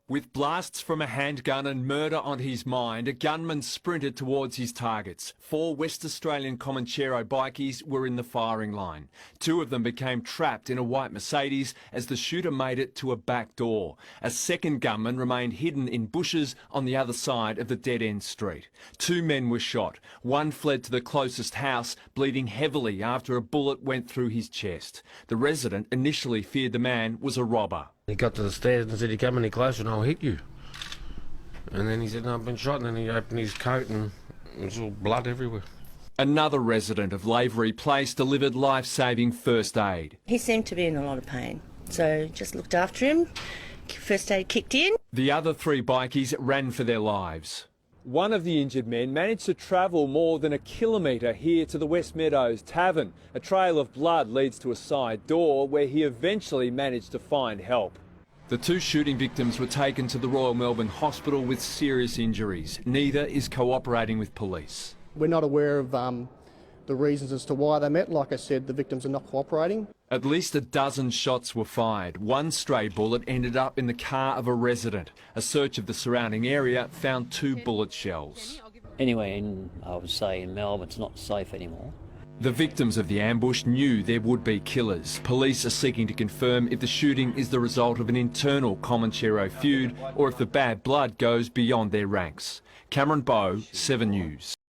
With blasts from a handgun and murder on his mind, a gunman sprinted towards his targets. 4 West Australian Comanchero bikies were in the firing line. 2 of them became trapped in a white Mercedes as the shooter made it to a back door. A second gunman remained hidden in bushes on the other side of the dead-end street. 2 men were shot. One fled to the closest house, bleeding heavily after a bullet went through his chest. The resident initially feared the man was a robber. He got to the stairs and said, "You come any closer and I'll hit you." And then he said, "No, I've been shot." And then he opened his coat and there was all blood everywhere. Another resident of Lavery Place delivered life-saving first aid. He seemed to be in a lot of pain, so just looked after him. First aid kicked in. The other 3 bikies ran for their lives. One of the injured men managed to travel more than a kilometre here to the West Meadows Tavern. A trail of blood leads to a side door where he eventually managed to find help. The 2 shooting victims were taken to the Royal Melbourne Hospital with serious injuries. Neither is cooperating with police. We're not aware of the reasons as to why they met. Like I said, the victims are not cooperating. At least a dozen shots were fired. One stray bullet ended up in the car of a resident. A search of the surrounding area found 2 bullet shells. Anyway, I would say in Melbourne it's not safe anymore. The victims of the ambush knew there would be killers. Police are seeking to confirm if the shooting is the result of an internal Comanchero feud or if the bad blood goes beyond their ranks. Cameron Bowe, 7 News.